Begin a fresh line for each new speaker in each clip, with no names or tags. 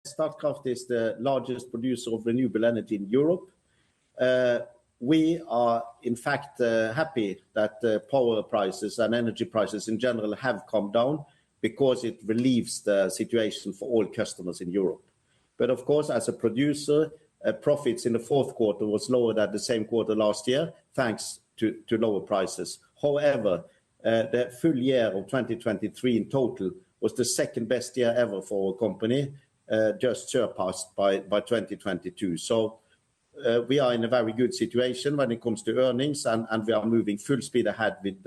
Statkraft is the largest producer of renewable energy in Europe. We are, in fact, happy that power prices and energy prices in general have come down because it relieves the situation for all customers in Europe. But of course, as a producer, profits in the fourth quarter was lower than the same quarter last year, thanks to lower prices. However, the full year of 2023 in total was the second best year ever for our company, just surpassed by 2022. So we are in a very good situation when it comes to earnings, and we are moving full speed ahead with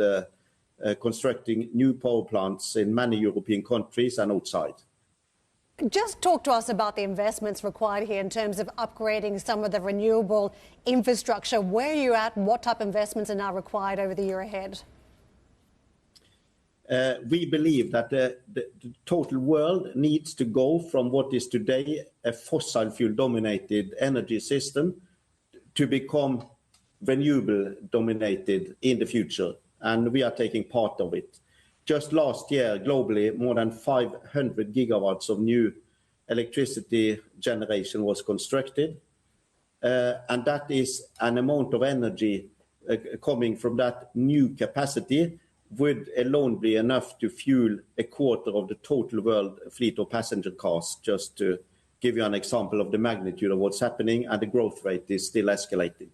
constructing new power plants in many European countries and outside.
Just talk to us about the investments required here in terms of upgrading some of the renewable infrastructure. Where are you at? What type of investments are now required over the year ahead?
We believe that the total world needs to go from what is today a fossil fuel dominated energy system to become renewable dominated in the future. And we are taking part of it. Just last year, globally, more than 500 gigawatts of new electricity generation was constructed. And that is an amount of energy coming from that new capacity would alone be enough to fuel a quarter of the total world fleet of passenger cars, just to give you an example of the magnitude of what's happening, and the growth rate is still escalating.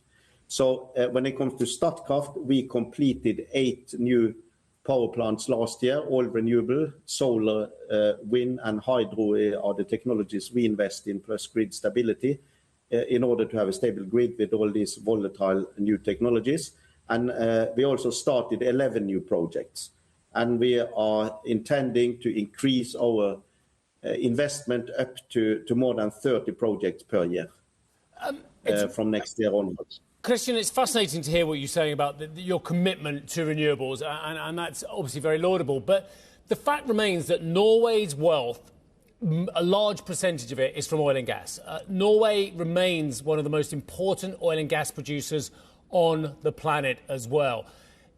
So when it comes to Statkraft, we completed 8 new power plants last year, all renewable. Solar, wind and hydro are the technologies we invest in, plus grid stability, in order to have a stable grid with all these volatile new technologies. And we also started 11 new projects. And we are intending to increase our investment up to more than 30 projects per year from next year onwards.
Christian, it's fascinating to hear what you're saying about your commitment to renewables, and that's obviously very laudable. But the fact remains that Norway's wealth, a large percentage of it is from oil and gas. Norway remains one of the most important oil and gas producers on the planet as well.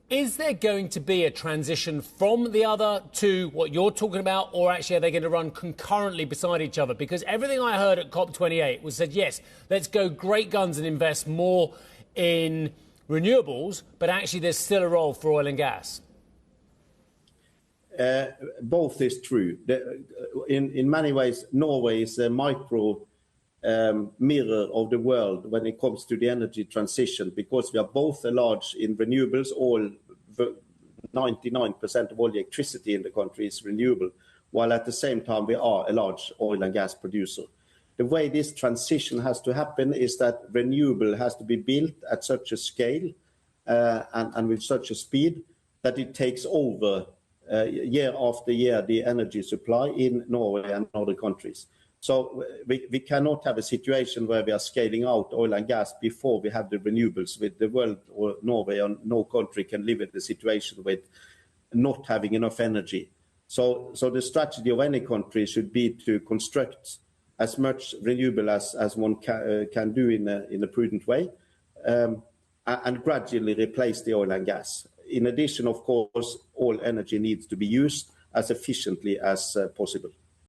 Is there going to be a transition from the other to what you're talking about, or actually are they going to run concurrently beside each other? Because everything I heard at COP28 was said, yes, let's go great guns and invest more in renewables, but actually there's still a role for oil and gas.
Both is true. In many ways, Norway is a micro mirror of the world when it comes to the energy transition, because we are both large in renewables. 99% of all the electricity in the country is renewable, while at the same time we are a large oil and gas producer. The way this transition has to happen is that renewable has to be built at such a scale and with such a speed that it takes over year after year the energy supply in Norway and other countries. So we cannot have a situation where we are scaling out oil and gas before we have the renewables. With the world or Norway, or no country can live in the situation with not having enough energy. So the strategy of any country should be to construct as much renewable as one can do in a prudent way, and gradually replace the oil and gas. In addition, of course, all energy needs to be used as efficiently as possible.